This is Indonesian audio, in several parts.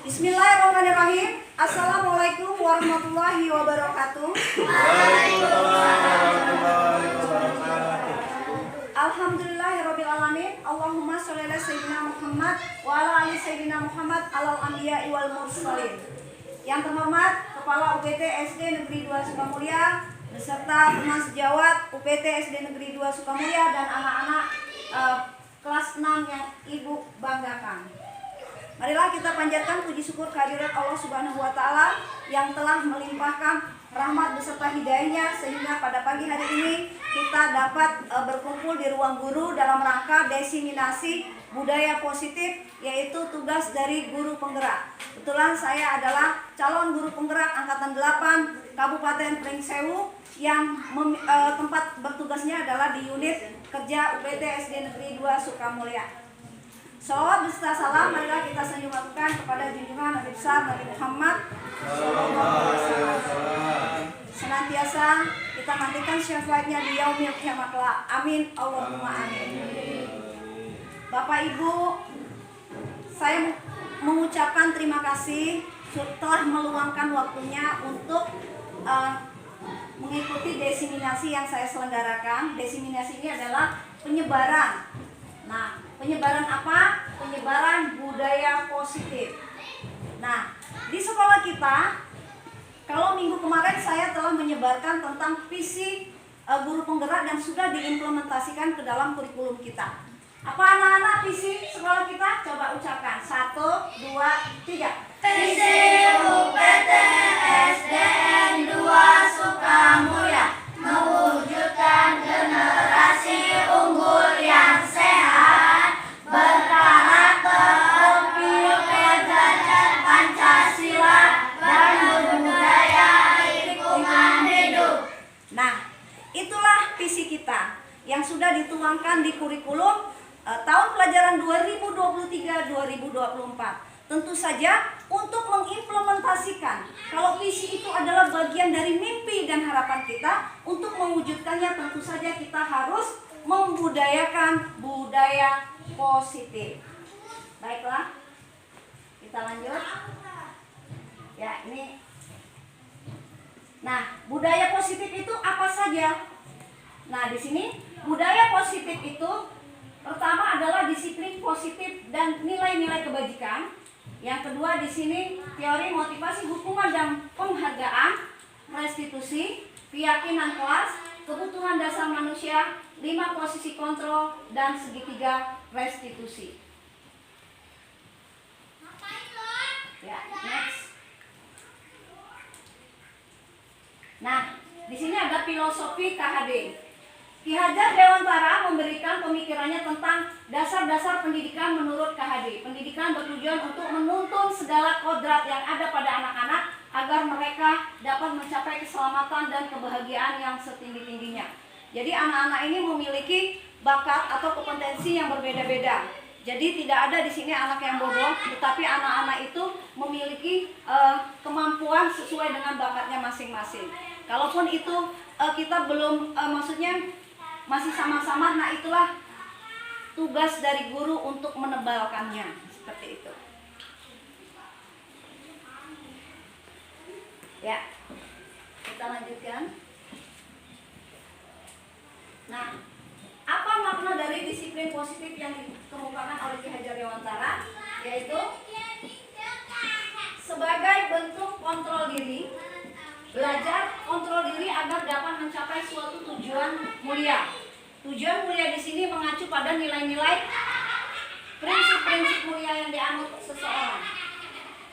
Bismillahirrahmanirrahim. Assalamualaikum warahmatullahi wabarakatuh. Alhamdulillahirrabbilalamin. Allahumma sholli ala sayyidina Muhammad wa ala ali sayyidina Muhammad alal anbiya'i wal mursalin. Yang terhormat Kepala UPT SD Negeri 2 Sukamulya beserta teman sejawat UPT SD Negeri 2 Sukamulya dan anak-anak kelas 6 yang Ibu banggakan. Marilah kita panjatkan puji syukur kehadirat Allah Subhanahu wa taala yang telah melimpahkan rahmat beserta hidayahnya sehingga pada pagi hari ini kita dapat berkumpul di ruang guru dalam rangka diseminasi budaya positif, yaitu tugas dari guru penggerak. Kebetulan saya adalah calon guru penggerak angkatan 8 Kabupaten Pringsewu yang tempat bertugasnya adalah di unit kerja UPT SD Negeri 2 Sukamulya. Shalawat beserta salam marilah kita senyumkan kepada junjungan Nabi besar Nabi Muhammad senantiasa kita nantikan syafaatnya di yaumil kiamat kelak. Amin Allahumma amin. Bapak Ibu, saya mengucapkan terima kasih telah meluangkan waktunya untuk mengikuti diseminasi yang saya selenggarakan. Diseminasi ini adalah penyebaran. Nah, penyebaran apa? Penyebaran budaya positif. Nah, di sekolah kita, kalau minggu kemarin saya telah menyebarkan tentang visi guru penggerak dan sudah diimplementasikan ke dalam kurikulum kita. Apa anak-anak visi sekolah kita? Coba ucapkan. 1, 2, 3. Visi UPT SDN 2 Sukamulya mewujudkan generasi unggul yang sehat, berkarakter, berdasarkan Pancasila dan berbudaya lingkungan hidup. Nah, itulah visi kita yang sudah dituangkan di kurikulum tahun pelajaran 2023-2024. Tentu saja untuk mengimplementasikan, kalau visi itu adalah bagian dari mimpi dan harapan kita, untuk mewujudkannya tentu saja kita harus membudayakan budaya positif. Baiklah, kita lanjut. Ya, ini. Nah, budaya positif itu apa saja? Nah, di sini budaya positif itu pertama adalah disiplin positif dan nilai-nilai kebajikan. Yang kedua di sini teori motivasi hukuman dan penghargaan, restitusi, keyakinan kelas, kebutuhan dasar manusia, 5 posisi kontrol dan segitiga restitusi. Ya, next. Nah, di sini ada filosofi KHD. Ki Hajar Dewantara memberikan pemikirannya tentang dasar-dasar pendidikan menurut KHD. Pendidikan bertujuan untuk menuntun segala kodrat yang ada pada anak-anak agar mereka dapat mencapai keselamatan dan kebahagiaan yang setinggi-tingginya. Jadi anak-anak ini memiliki bakat atau kompetensi yang berbeda-beda. Jadi tidak ada di sini anak yang bodoh, tetapi anak-anak itu memiliki kemampuan sesuai dengan bakatnya masing-masing. Kalaupun itu kita belum maksudnya masih sama-sama, nah itulah tugas dari guru untuk menebalkannya, seperti itu. Ya, kita lanjutkan. Nah, apa makna dari disiplin positif yang dikemukakan oleh Ki Hajar Dewantara? Yaitu sebagai bentuk kontrol diri, belajar kontrol diri agar dapat mencapai suatu tujuan mulia. Tujuan mulia di sini mengacu pada nilai-nilai, prinsip-prinsip mulia yang dianut seseorang.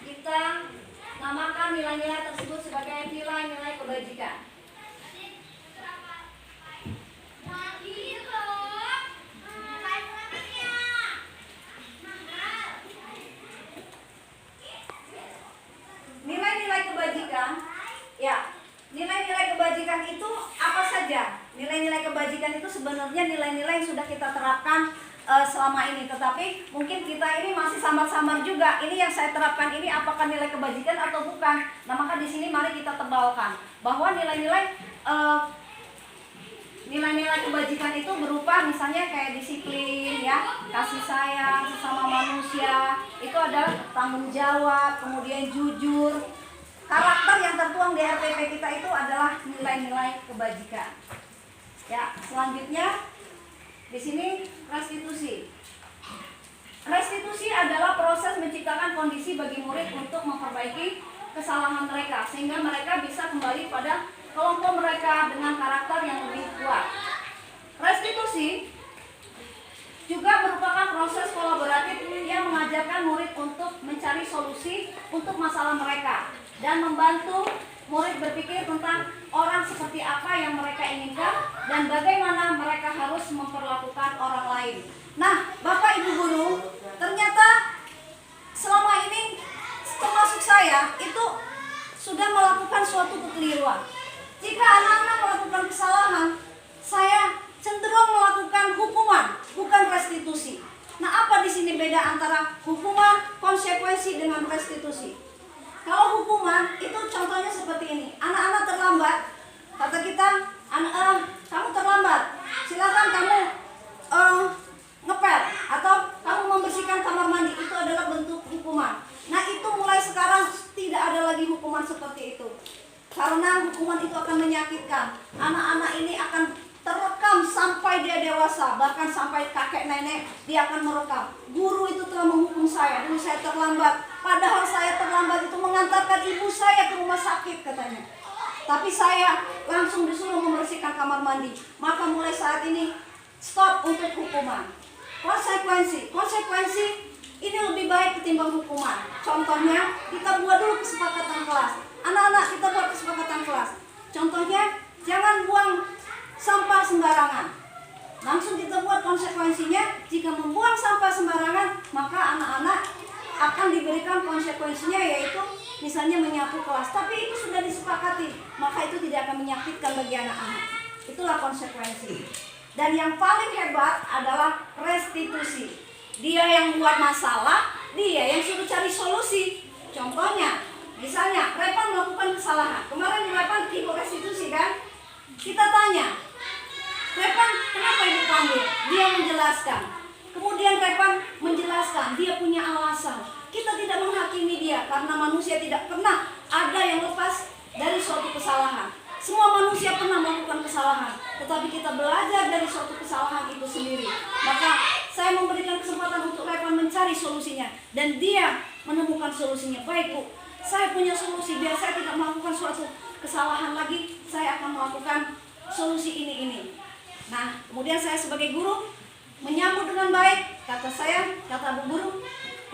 Kita namakan nilai-nilai tersebut sebagai nilai-nilai kebajikan. Nilai-nilai kebajikan, ya, nilai-nilai kebajikan itu apa saja? Nilai-nilai kebajikan itu sebenarnya nilai-nilai yang sudah kita terapkan selama ini, tetapi mungkin kita ini masih samar-samar juga. Ini yang saya terapkan ini apakah nilai kebajikan atau bukan? Nah, maka di sini mari kita tebalkan bahwa nilai-nilai Nilai-nilai kebajikan itu berupa misalnya kayak disiplin ya, kasih sayang sesama manusia, itu adalah tanggung jawab, kemudian jujur. Karakter yang tertuang di RPP kita itu adalah nilai-nilai kebajikan. Ya, selanjutnya di sini restitusi. Restitusi adalah proses menciptakan kondisi bagi murid untuk memperbaiki kesalahan mereka sehingga mereka bisa kembali pada kelompok mereka dengan karakter yang lebih kuat. Restitusi juga merupakan proses kolaboratif yang mengajarkan murid untuk mencari solusi untuk masalah mereka dan membantu murid berpikir tentang orang seperti apa yang mereka inginkan dan bagaimana mereka harus memperlakukan orang lain. Nah, Bapak Ibu Guru, ternyata selama ini termasuk saya itu sudah melakukan suatu kekeliruan. Jika anak-anak melakukan kesalahan, saya cenderung melakukan hukuman, bukan restitusi. Nah, apa di sini beda antara hukuman, konsekuensi dengan restitusi? Kalau hukuman itu contohnya seperti ini. Anak-anak terlambat, kata kita, kamu terlambat, silakan kamu ngepel atau kamu membersihkan kamar mandi. Itu adalah bentuk hukuman. Nah, itu mulai sekarang tidak ada lagi hukuman seperti itu. Karena hukuman itu akan menyakitkan. Anak-anak ini akan terekam sampai dia dewasa, bahkan sampai kakek nenek dia akan merekam. Guru itu telah menghukum saya, dulu saya terlambat. Padahal saya terlambat itu mengantarkan ibu saya ke rumah sakit katanya. Tapi saya langsung disuruh membersihkan kamar mandi. Maka mulai saat ini stop untuk hukuman. Konsekuensi ini lebih baik ketimbang hukuman. Contohnya, kita buat dulu kesepakatan kelas. Anak-anak, kita buat kesepakatan kelas. Contohnya, jangan buang sampah sembarangan. Langsung kita buat konsekuensinya. Jika membuang sampah sembarangan, maka anak-anak akan diberikan konsekuensinya, yaitu misalnya menyapu kelas. Tapi itu sudah disepakati, maka itu tidak akan menyakitkan bagi anak-anak. Itulah konsekuensi. Dan yang paling hebat adalah restitusi. Dia yang buat masalah, dia yang suruh cari solusi. Contohnya, misalnya Repan melakukan kesalahan. Kemarin Repan ibu restitusi kan? Kita tanya, Repan kenapa ibu panggil? Dia menjelaskan. Kemudian Repan menjelaskan, dia punya alasan. Kita tidak menghakimi dia karena manusia tidak pernah ada yang lepas dari suatu kesalahan. Semua manusia pernah melakukan kesalahan, tetapi kita belajar dari suatu kesalahan itu sendiri. Maka saya memberikan kesempatan untuk Repan mencari solusinya, dan dia menemukan solusinya. Baik Bu, saya punya solusi, biar saya tidak melakukan suatu kesalahan lagi, saya akan melakukan solusi ini. Nah, kemudian saya sebagai guru menyambut dengan baik. Kata Bu Guru,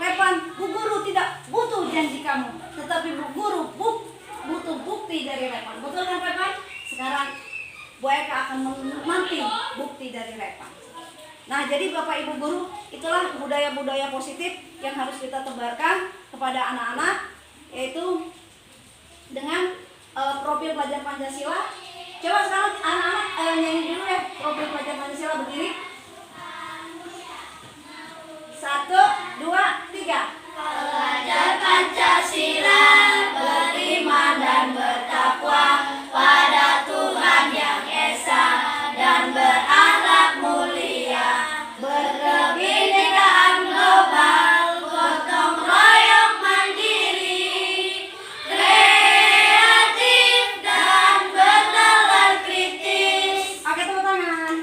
Repan, Bu Guru tidak butuh janji kamu, tetapi Bu Guru butuh bukti dari Repan. Betul kan Repan? Sekarang Bu Eka akan menanti bukti dari Repan. Nah, jadi Bapak Ibu Guru, itulah budaya-budaya positif yang harus kita tebarkan kepada anak-anak, yaitu dengan profil pelajar Pancasila. Coba sekarang anak-anak nyanyi dulu ya, profil pelajar Pancasila berdiri. 1, 2, 3. Pelajar Pancasila beriman dan bertakwa pada Tuhan Yang Esa dan berakhlak mulia, berkebinekaan global, gotong royong mandiri, kreatif dan bernalar kritis. Oke, tepuk tangan.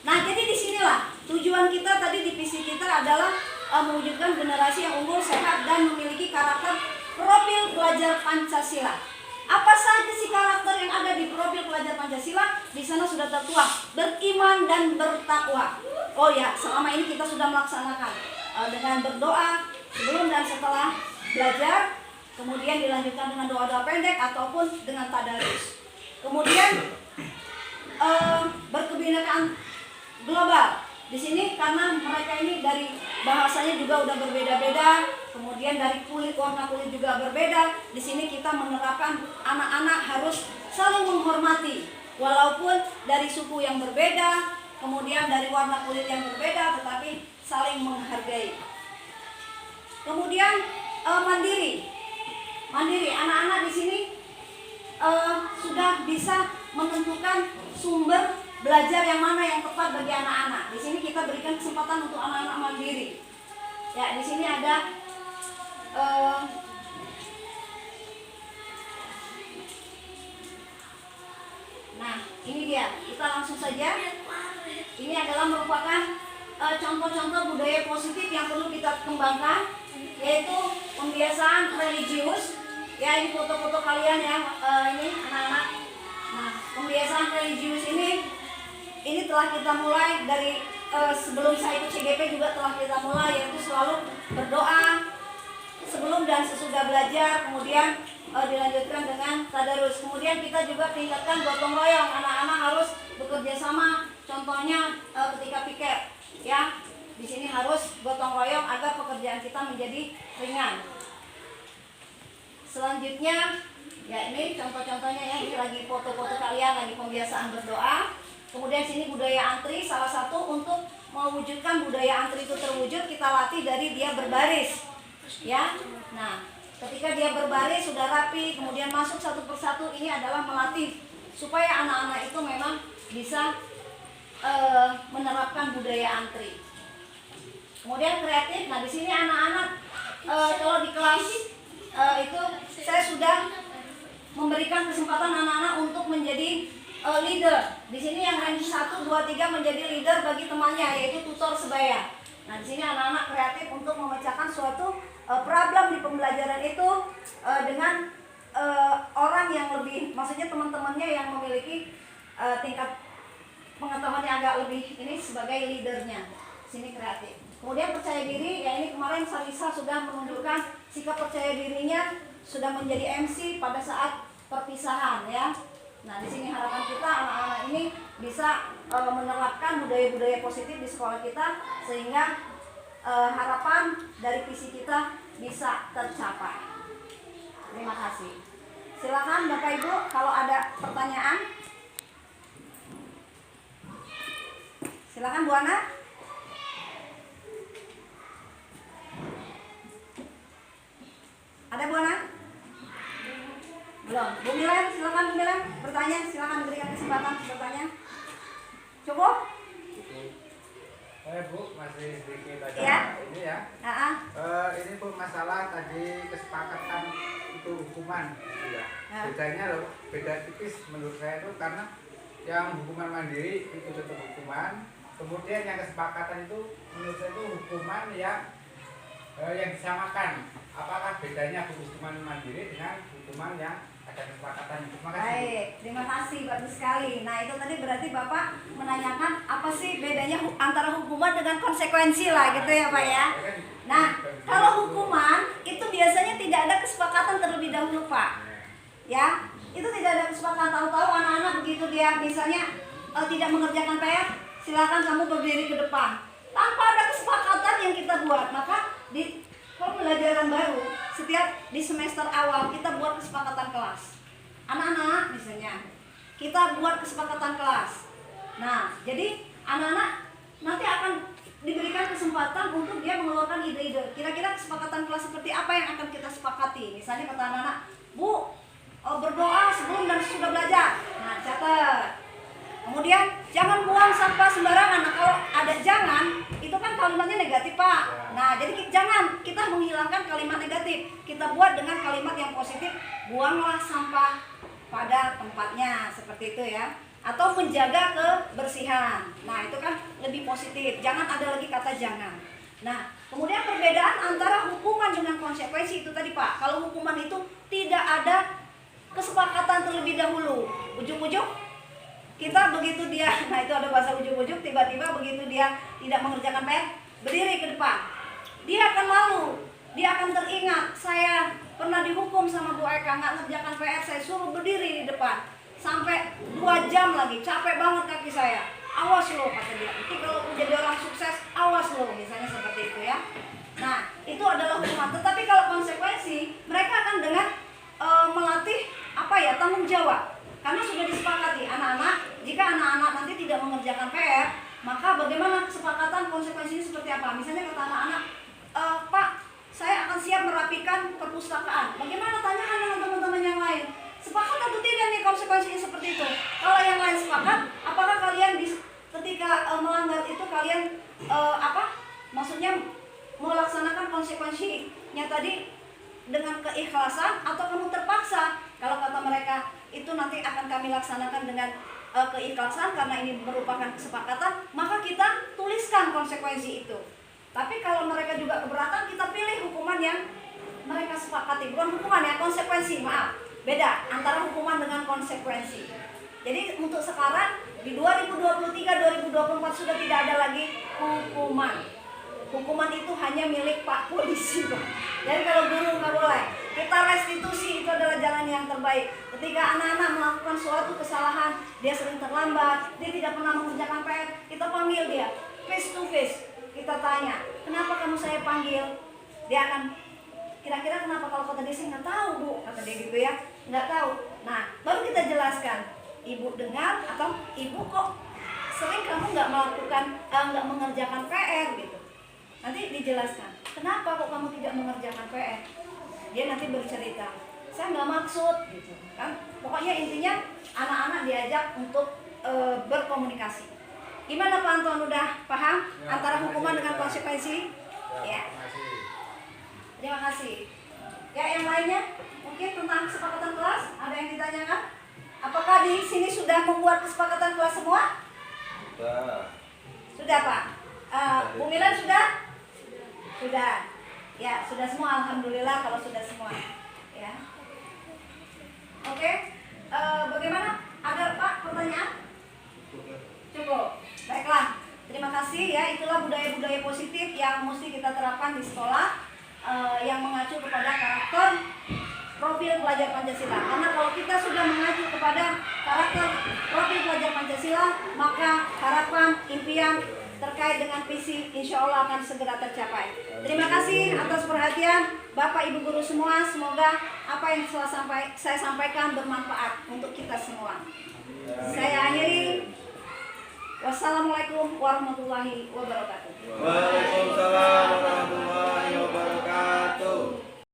Nah, jadi disinilah tujuan kita tadi di visi kita adalah mewujudkan generasi yang unggul, sehat, dan memiliki karakter profil pelajar Pancasila. Apa saja sih karakter yang ada di profil pelajar Pancasila? Di sana sudah tertuang beriman dan bertakwa. Oh ya, selama ini kita sudah melaksanakan dengan berdoa sebelum dan setelah belajar, kemudian dilanjutkan dengan doa-doa pendek ataupun dengan tadarus. Kemudian berkebinekaan global. Di sini karena mereka ini dari bahasanya juga udah berbeda-beda, kemudian dari warna kulit juga berbeda. Di sini kita menerapkan anak-anak harus saling menghormati, walaupun dari suku yang berbeda, kemudian dari warna kulit yang berbeda, tetapi saling menghargai. Kemudian mandiri, anak-anak di sini sudah bisa menentukan sumber belajar yang mana yang tepat bagi anak-anak. Di sini kita berikan kesempatan untuk anak-anak mandiri. Ya, di sini ada nah, ini dia. Kita langsung saja. Ini adalah merupakan contoh-contoh budaya positif yang perlu kita kembangkan, yaitu pembiasaan religius. Ya, ini foto-foto kalian ya, ini anak-anak. Nah, pembiasaan religius ini telah kita mulai dari sebelum saya ikut CGP juga telah kita mulai, yaitu selalu berdoa sebelum dan sesudah belajar, kemudian dilanjutkan dengan tadarus. Kemudian kita juga tingkatkan gotong royong, anak-anak harus bekerja sama. Contohnya ketika piket, ya, di sini harus gotong royong agar pekerjaan kita menjadi ringan. Selanjutnya, ya ini contoh-contohnya ya, ini lagi foto-foto kalian lagi pembiasaan berdoa. Kemudian sini budaya antri, salah satu untuk mewujudkan budaya antri itu terwujud, kita latih dari dia berbaris, ya. Nah, ketika dia berbaris sudah rapi, kemudian masuk satu persatu, ini adalah melatih supaya anak-anak itu memang bisa menerapkan budaya antri. Kemudian kreatif, nah di sini anak-anak kalau di kelas itu saya sudah memberikan kesempatan anak-anak untuk menjadi leader. Di sini yang ranking 1, 2, 3 menjadi leader bagi temannya, yaitu tutor sebaya. Nah, di sini anak-anak kreatif untuk memecahkan suatu problem di pembelajaran itu dengan orang yang lebih, maksudnya teman-temannya yang memiliki tingkat pengetahuannya agak lebih ini sebagai leadernya. Sini kreatif. Kemudian percaya diri, ya ini kemarin Sarisa sudah menunjukkan sikap percaya dirinya sudah menjadi MC pada saat perpisahan, ya. Nah, di sini harapan kita anak-anak ini bisa menerapkan budaya-budaya positif di sekolah kita sehingga harapan dari visi kita bisa tercapai. Terima kasih. Silakan Bapak Ibu kalau ada pertanyaan. Silakan Bu Ana. Ada Bu Ana? Belum. Bu Milen, silakan Bu Milen bertanya, silakan diberikan kesempatan bertanya. Cukup? Bu, masih sedikit aja Ya. ini ya. Ini Bu masalah tadi kesepakatan itu hukuman, gitu ya. Bedanya loh, beda tipis menurut saya itu karena yang hukuman mandiri itu tetap hukuman, kemudian yang kesepakatan itu menurut saya itu hukuman yang disamakan. Apakah bedanya hukuman mandiri dengan hukuman yang ada kesepakatan? Terima kasih. Baik, terima kasih, bagus sekali. Nah, itu tadi berarti Bapak menanyakan apa sih bedanya antara hukuman dengan konsekuensi lah gitu ya Pak ya. Nah, kalau hukuman itu biasanya tidak ada kesepakatan terlebih dahulu Pak. Ya, itu tidak ada kesepakatan. Tahu-tahu anak-anak begitu dia misalnya tidak mengerjakan PR, silakan kamu berdiri ke depan. Tanpa ada kesepakatan yang kita buat, maka di pembelajaran baru setiap di semester awal kita buat kesepakatan kelas. Anak-anak misalnya kita buat kesepakatan kelas. Nah, jadi anak-anak nanti akan diberikan kesempatan untuk dia mengeluarkan ide-ide. Kira-kira kesepakatan kelas seperti apa yang akan kita sepakati? Misalnya kata anak-anak, Bu, berdoa sebelum dan sesudah belajar. Nah, catat. Kemudian jangan buang sampah sembarangan. Nah, kalau ada jangan, itu kan kalimatnya negatif Pak. Nah, jadi jangan kita menghilangkan kalimat negatif. Kita buat dengan kalimat yang positif. Buanglah sampah pada tempatnya, seperti itu ya. Atau menjaga kebersihan. Nah, itu kan lebih positif. Jangan ada lagi kata jangan. Nah, kemudian perbedaan antara hukuman dengan konsekuensi itu tadi Pak. Kalau hukuman itu tidak ada kesepakatan terlebih dahulu. Ujuk-ujuk kita begitu dia, nah itu ada bahasa ujuk-ujuk, tiba-tiba begitu dia tidak mengerjakan PR, berdiri ke depan. Dia akan malu, dia akan teringat, saya pernah dihukum sama Bu Eka, nggak ngerjakan PR, saya suruh berdiri di depan. Sampai 2 jam lagi, capek banget kaki saya. Awas loh, kata dia, nanti kalau menjadi orang sukses, awas loh, misalnya seperti itu ya. Nah, itu adalah hukuman, tetapi kalau konsekuensi, mereka akan dengan melatih tanggung jawab. Karena sudah disepakati anak-anak, jika anak-anak nanti tidak mengerjakan PR, maka bagaimana kesepakatan konsekuensinya seperti apa? Misalnya kata anak-anak, Pak, saya akan siap merapikan perpustakaan. Bagaimana, tanyakan dengan teman-teman yang lain, sepakat atau tidak? konsekuensinya tadi dengan keikhlasan atau kamu terpaksa. Kalau kata mereka itu nanti akan kami laksanakan dengan keikhlasan karena ini merupakan kesepakatan, maka kita tuliskan konsekuensi itu. Tapi kalau mereka juga keberatan, kita pilih hukuman yang mereka sepakati. Bukan hukuman ya, konsekuensi, maaf. Beda antara hukuman dengan konsekuensi. Jadi untuk sekarang di 2023-2024 sudah tidak ada lagi hukuman. Hukuman itu hanya milik Pak Polisi, Pak. Jadi kalau guru nggak boleh. Kita restitusi, itu adalah jalan yang terbaik. Ketika anak-anak melakukan suatu kesalahan, dia sering terlambat, dia tidak pernah mengerjakan PR, kita panggil dia face to face. Kita tanya, kenapa kamu saya panggil? Dia akan, kira-kira kenapa? Kalau kata dia, saya nggak tahu Bu, kata dia gitu ya, nggak tahu. Nah, baru kita jelaskan, Ibu dengar atau Ibu kok sering kamu nggak melakukan, nggak mengerjakan PR gitu. Nanti dijelaskan, kenapa kok kamu tidak mengerjakan PR? Dia nanti bercerita, saya nggak maksud gitu kan. Pokoknya intinya anak-anak diajak untuk berkomunikasi. Gimana Pak Anton, udah paham Ya, antara hukuman kasih, dengan ya. konsekuensi? Ya, terima kasih. Ya, yang lainnya mungkin tentang kesepakatan kelas ada yang ditanyakan? Apakah di sini sudah membuat kesepakatan kelas semua? Sudah Pak. Bu Milan sudah? Sudah. Ya, sudah semua, alhamdulillah kalau sudah semua. Ya. Oke. Bagaimana? Ada Pak pertanyaan? Cukup. Baiklah. Terima kasih ya. Itulah budaya-budaya positif yang mesti kita terapkan di sekolah, yang mengacu kepada karakter profil pelajar Pancasila. Karena kalau kita sudah mengacu kepada karakter profil pelajar Pancasila, maka harapan, impian terkait dengan visi insya Allah akan segera tercapai. Terima kasih atas perhatian Bapak Ibu guru semua. Semoga apa yang saya sampaikan bermanfaat untuk kita semua. Saya akhiri. Wassalamualaikum warahmatullahi wabarakatuh.